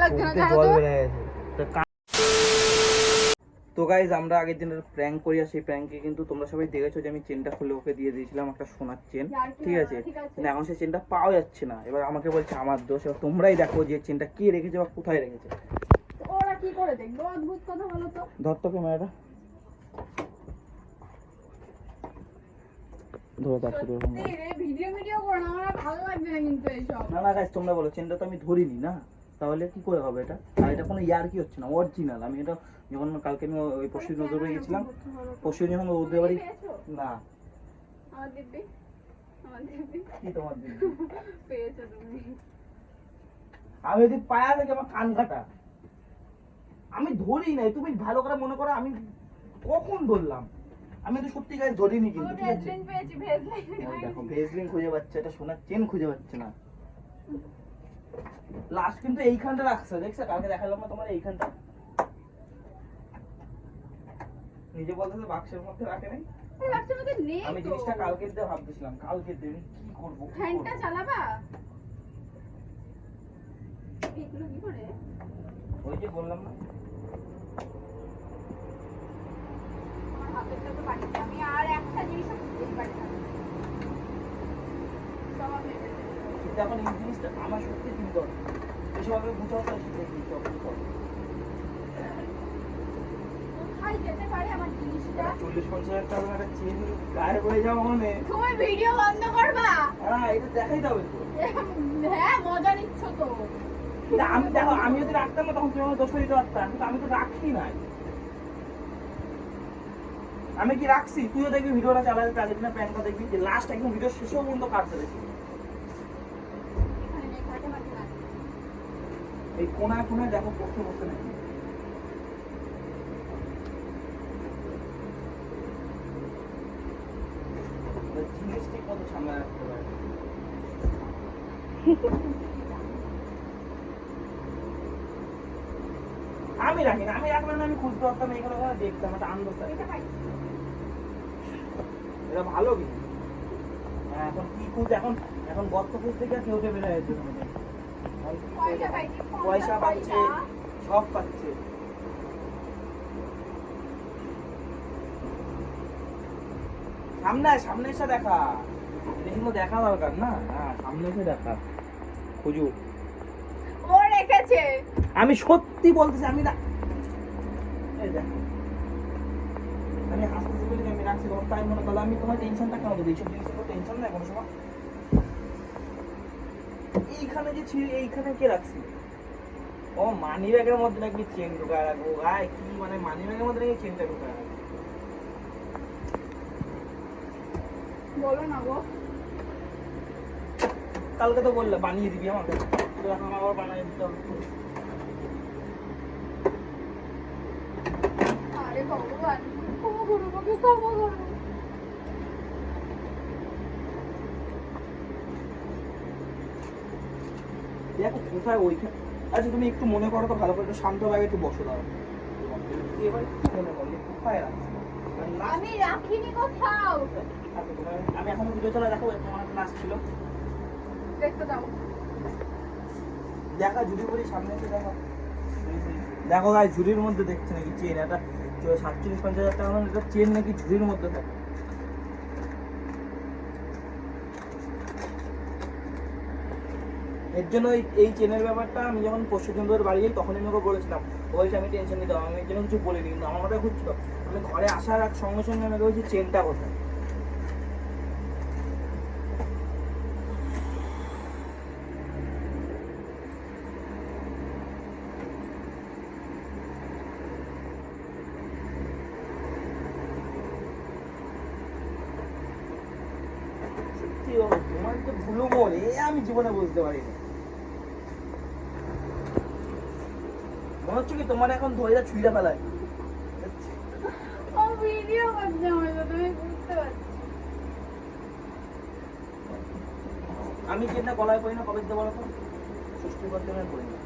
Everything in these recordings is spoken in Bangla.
লাগছে না জল বেড়ে গেছে। তো গাইজ আমরা আগের দিন প্র্যাঙ্ক করি, আর সেই প্র্যাঙ্কে কিন্তু তোমরা সবাই দেখেছো যে আমি চেনটা খুলে ওকে দিয়ে দিয়েছিলাম, একটা সোনার চেন, ঠিক আছে? কিন্তু এখন সেই চেনটা পাওয়া যাচ্ছে না। এবার আমাকে বলছে আমার দোষ। এবার তোমরাই দেখো যে চেনটা কে রেখেছে বা কোথায় রেখেছে। ওরা কি করে দেখবো? অদ্ভুত কথা বলো তো। ধর তো ক্যামেরাটা ধরে থাকতে দেবো। ভিডিও করো না, আমার ভালো লাগছে না কিন্তু এইসব। না না গাইজ তোমরা বলো, চেনটা তো আমি ধরিনি না, তাহলে কি করে হবে এটা? আর এটা কোনো ইয়ার কি হচ্ছে না, অরিজিনাল। আমি এটা যখন কালকে আমি ওই পরশু নজরে গেছিলাম, পরশু যখন ওদের বাড়ি না আমার দিব্যি কি তোমার দিন পেয়েছো তুমি। আমি যদি পায়া থেকে আমার কান কাটা, আমি ধরি নাই। তুমি ভালো করে মনে করো আমি কখন ধরলাম? আমি তো সত্যি গায়ে ধরিনি কিন্তু, ঠিক আছে? পেয়েছি ভেজলিন। দেখো ভেজলিন খুঁজে পাচ্ছে, এটা সোনার চেন খুঁজে পাচ্ছে না। লাস্ট কিন্তু এইখানটা রাখছে, দেখছো? কালকে দেখালাম না তোমার এইখানটা। নিজে বলতেছে বাক্সের মধ্যে রাখে নাই। এই বাক্সের মধ্যে নেই। আমি জিনিসটা কালকে দিয়ে ভাবতেছিলাম, কালকে দিয়ে কি করব? ফ্যানটা চালাবা? এগুলো কি করে? ওই যে বললাম না, আমার হাতেরটা তো বাড়িতে, আমি আর একটা জিনিসও খুঁজেই পারি না। সব আমি কিন্তু এখন এই জিনিসটা আমার সত্যি চিন্তা করে এসব আমি বুঝাও তো শিখেছি সব বুঝাও। কোথায় যেতে পারে আমার জিনিসটা? 40-50 টাকা একটা চেন গায়ে হয়ে যাওয়া মানে। তুমি ভিডিও বন্ধ করবা? হ্যাঁ এটা দেখাই যাবে তো। হ্যাঁ মজা নিচ্ছ তো। না আমি দেখো, আমি যদি রাখতাম না তখন তুমি আমার দোষ দিতে পারতাম, কিন্তু আমি তো রাখি নাই। আমি কি রাখছি? তুইও দেখবি ভিডিওটা চালাতে চালিয়ে না, প্যানটা দেখবি যে লাস্ট একদম ভিডিও শেষ পর্যন্ত কাটতে দেখবি। এই কোনায় কোনায় দেখো বসতে বসতে নাকি জিনিস ঠিক মতো সামনে রাখতে পারে। আমি রাখি না, আমি রাখলাম না, আমি খুঁজতে পারতাম, এখানে ওখানে দেখতাম, একটা আনন্দ। এটা ভালো কিন্তু। এখন কি খুঁজ, এখন এখন গর্ত খুঁজতে গিয়ে কেউ উঠে বেড়ে গেছে। পয়সা পাচ্ছে, সব পাচ্ছে। সামনে সামনে এসে দেখা, এটা কিন্তু দেখা দরকার না। হ্যাঁ সামনে এসে দেখা, খুঁজু। ও রেখেছে। আমি সত্যি বলতেছি, আমি এই দেখো আমি হাসতেছি বলি আমি রাখছি, তাই মনে করলো আমি তোমার টেনশনটা কেন দেবো? এইসব জিনিসের উপর টেনশন নাই কোনো সময়। এইখানে যে ছিল, এইখানে কে রাখছি? ও মানি ব্যাগের মধ্যে নাকি চেন ঢুকায় রাখবো? ভাই কি মানে মানি ব্যাগের মধ্যে নাকি চেনটা ঢুকায় রাখবো? বলো না গো। কালকে তো বললে বানিয়ে দিবি আমাকে, এখন আবার বানিয়ে দিতে হবে। আরে ভগবান, ক্ষমা করো আমাকে, ক্ষমা করো। দেখো কোথায় ওইখানে। আচ্ছা তুমি একটু মনে করো তো ভালো করে, একটু শান্তভাবে একটু বসো দাও। এবার মনে করলে কোথায় রাখছি? আমি রাখিনি কোথাও। আমি এখন ভিডিও চলা দেখো, তোমার ক্লাস ছিল দেখতে দাও। দেখা ঝুড়ি পরি সামনে এসে দেখো। দেখো গাই ঝুড়ির মধ্যে দেখছে নাকি চেন, একটা 47-50 টাকা দাম একটা চেন নাকি ঝুড়ির মধ্যে থাকে। এর জন্য এই চেনের ব্যাপারটা আমি যখন পরশু দিন ধরে বাড়ি যাই তখনই আমি ওকে বলেছিলাম, বলছি আমি টেনশন নিতে হবে, আমি এর জন্য কিছু বলিনি। কিন্তু আমার মাথায় ঘুরছিল, আমি ঘরে আসার আগ সঙ্গে সঙ্গে আমি বলছি চেনটা কোথায়। সত্যি তোমার যে ভুলো মন, এ আমি জীবনে বুঝতে পারিনি। মনে হচ্ছে কি তোমার এখন ধরে ছুঁড়ে ফেলায়। ও ভিডিও করছে আমার সাথে, আমি বুঝতে পারছি। আমি যেটা গলায় পড়ি না কবে দিতে বলো তো? ষষ্ঠী বর্ধমানে পড়ি না।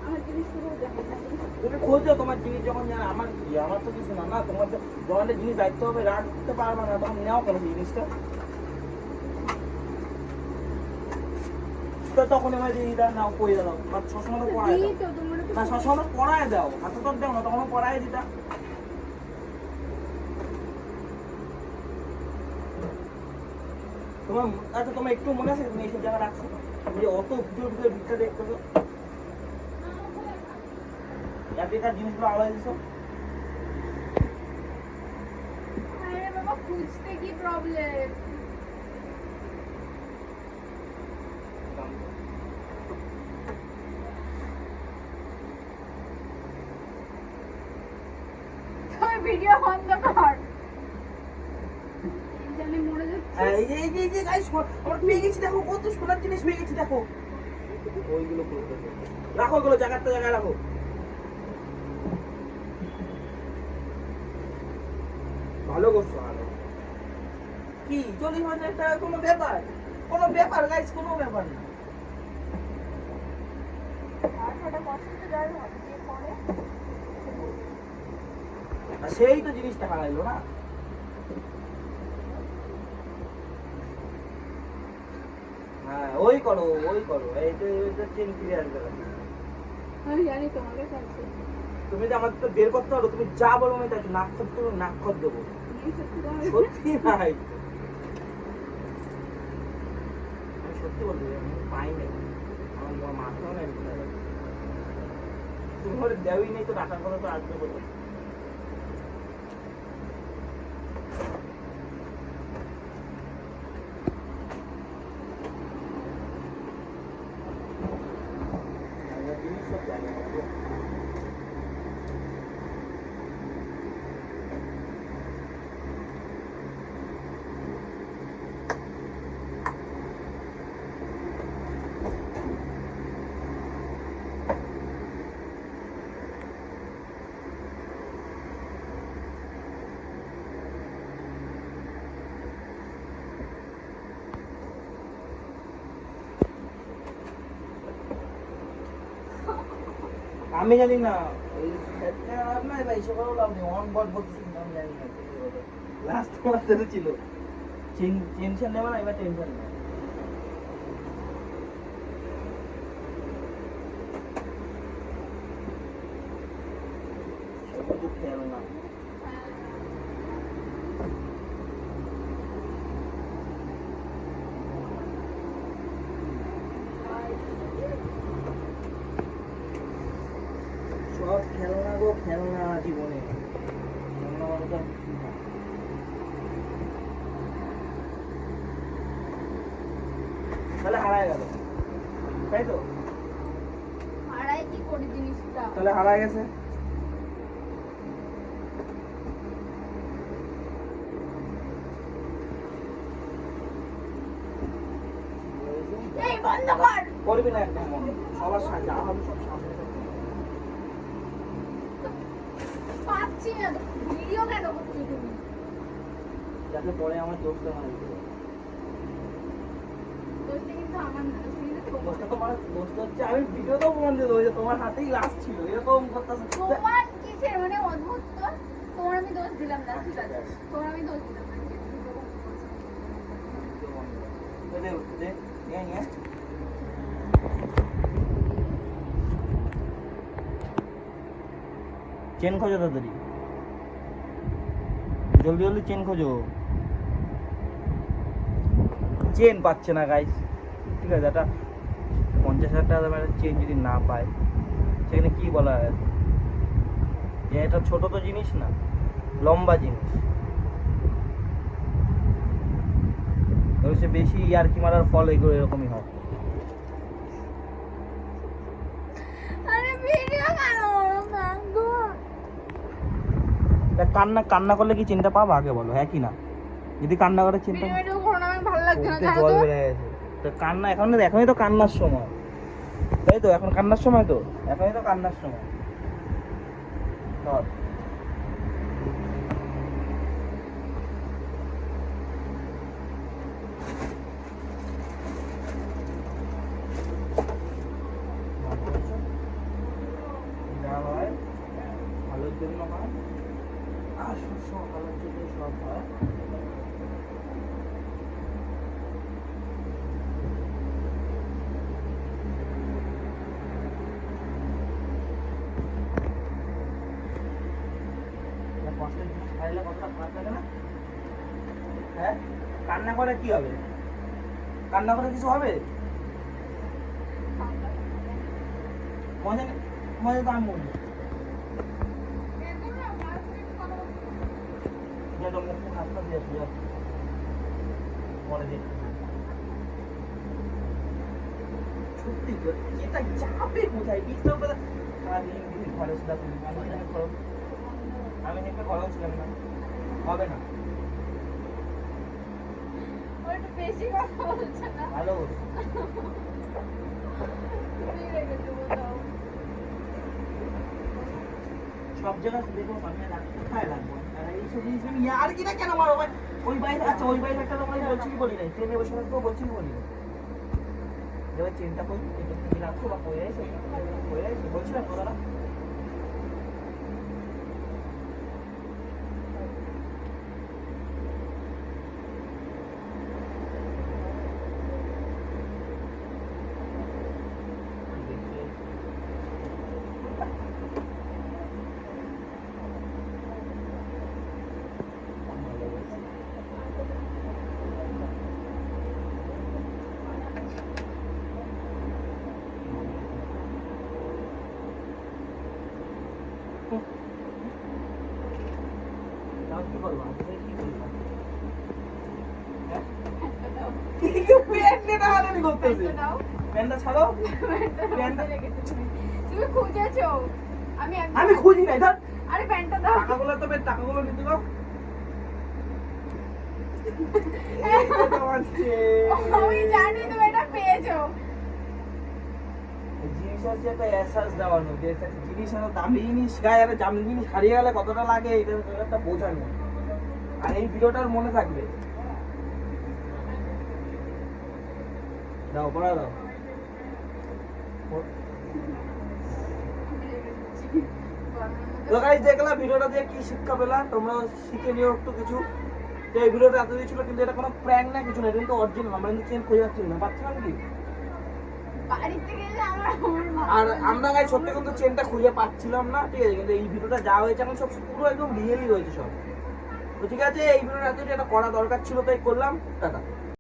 আমার জিনিস পুরো দেখো। তুমি খোঁজো তোমার জিনিস যখন জানা, আমার কি, আমার তো কিছু না। না তোমার যখন জিনিস দায়িত্ব হবে রাখতে পারবে না, তখন নেওয়া কেন জিনিসটা? তো তখন এবার দিয়ে দাও নাও পড়ে দাও বা সবসময় তো পড়ায় দাও এই তো তোমরা তো না সবসময় তো পড়ায় দাও হাতে তো দাও না তখন পড়ায় দিতা তোমার আচ্ছা তোমার একটু মনে আছে তুমি এইসব জায়গা রাখছো যে অত ভিতরে ভিতরে ভিতরে দেখতেছো এতটা জিনিসগুলো আলাদা দিছো আরে বাবা খুঁজতে কি প্রবলেম তুই ভিডিও বন্ধ কর জানি মরে যাচ্ছে এই যে গাইস আমরা পেয়ে গেছি দেখো কত সোনার জিনিস পেয়ে গেছি দেখো ওইগুলো করতে রাখো ওগুলো জায়গাটা জায়গায় রাখো ভালো করছো ভালো কি 40,000 টাকা কোনো ব্যাপার গাইস কোনো ব্যাপার না আর সেটা পছন্দ যার হবে যে পরে আর সেই তো জিনিসটা হারাইলো না হ্যাঁ ওই করো এই তো চেন ফিরে আসবে আমি জানি তোমাদের কাছে তুমি তো আমাকে তো বের করতে পারো তুমি যা বলো আমি তাই নাক খত দেবো সত্যি নাই আমি সত্যি বলতে আমি পাই নাই আমার মাথাও নেই তুমি হলে দেওই নেই তো টাকার কথা তো আসবে বলো আমি জানি না না ভাই সকাল আপনি অন বট বলতেছেন আমি জানি না লাস্ট মাসে ছিল টেনশন নেবে না এবার টেনশন নেই শুধু খেয়াল না সব খেলনা জীবনে তাহলে হারায় গেল তাই তো হারাই কি করি জিনিসটা তাহলে হারায় গেছে এই বন্ধ কর করবি না একদম সবার সাথে যা হবে সব সামনে পাচ্ছি না ভিডিও কেন করছো তুমি যাতে পরে আমার দোষটা না দিতে দোষটা কিন্তু আমার না দোষটা তোমার দোষটা হচ্ছে আমি ভিডিওতেও প্রমাণ দিয়ে দেবো যে তোমার হাতেই লাশ ছিল এরকম করতেছে তোমার কিসের মানে অদ্ভুত তো তোমার আমি দোষ দিলাম না ঠিক আছে তোমার আমি দোষ দিলাম না চেন খোঁজো তাড়াতাড়ি জলদি চেন খোঁজো চেন পাচ্ছে না গাইস ঠিক আছে একটা 50,000 টাকা দামের চেন যদি না পায় সেখানে কি বলা হয় যে এটা ছোট তো জিনিস না লম্বা জিনিস বেশি ইয়ার্কি মারার ফল এগুলো এরকমই হয় আরে ভিডিও কেন মাগো কান্না করলে কি চিন্তা পাবো আগে বলো হ্যাঁ কি না যদি কান্না করে চিন্তা ভিডিও করো না আমার ভালো লাগছে না জল বেড়ে গেছে তো কান্না এখনই তো কান্নার সময় তাই তো এখন কান্নার সময় তো এখনই তো কান্নার সময় ধর ভালোর জন্য হয় আর সব ভালোর জন্য সব হয় কষ্টের জিনিস খাইলে কতটা খারাপ লাগে না? হ্যাঁ, কান্না করে কি হবে? কান্না করে কিছু হবে? মজা মজা তো আমি বলবো। যেটা মুখে হাতটা দিয়ে আসবে পরে দেখতে সত্যি তো এটা যাবে কোথায় বুঝতে পারবে সারাদিন দিন ঘরে শুধু তুমি আমি একটা ঘরেও ছিলাম না হবে না একটু বেশি কথা বলছে না ভালো তুমি রেখে দেবো দাও সব জায়গায় দেখো সামনে রাখতে কোথায় রাখবো আর এইসব জিনিস আমি আর কি না কেন মারো ভাই ওই বাইরে আচ্ছা ওই বাইরে একটা তোমায় বলছি কি বলি নাই ট্রেনে বসে থাকবো বলছি কি বলি এবার চিন্তা করি এটা কি রাখছো বা কই আছে বলছিলাম তো দাদা কি করবো আমি কি করবো প্যান্টটা হারানি করতেছে দাও প্যান্টটা ছাড়ো প্যান্টটা রেখে তুমি খুঁজেছো আমি আমি খুঁজি নাই ধর আরে প্যান্টটা দাও টাকাগুলো তো টাকাগুলো নিতে দাও আমি জানি তুমি এটা পেয়েছো জিনিস হচ্ছে একটা এহসাস দেওয়ানো যে একটা জিনিস হলো দামি জিনিস গায়ে একটা দামি জিনিস হারিয়ে গেলে কতটা লাগে এটা একটা বোঝানো আর এই ভিডিওটার মনে থাকবে দাও পড়া দাও তো গাইস দেখলাম ভিডিওটা দিয়ে কি শিক্ষা পেলা তোমরা শিখে নিও একটু কিছু তো এই ভিডিওটা এত ছিল কিন্তু এটা কোনো প্র্যাঙ্ক না কিছু না এটা কিন্তু অরিজিনাল আমরা কিন্তু চেন খুঁজে পাচ্ছি না পাচ্ছিলাম কি বাড়িতে গেলে আমার আর আমরা গাইস সত্যি কিন্তু চেনটা খুঁজে পাচ্ছিলাম না ঠিক আছে কিন্তু এই ভিডিওটা যা হয়েছে এখন সব পুরো একদম রিয়েলি হয়েছে সব তো ঠিক আছে এই ভিডিওটা এতটা এটা করা দরকার ছিল তাই করলাম টাটা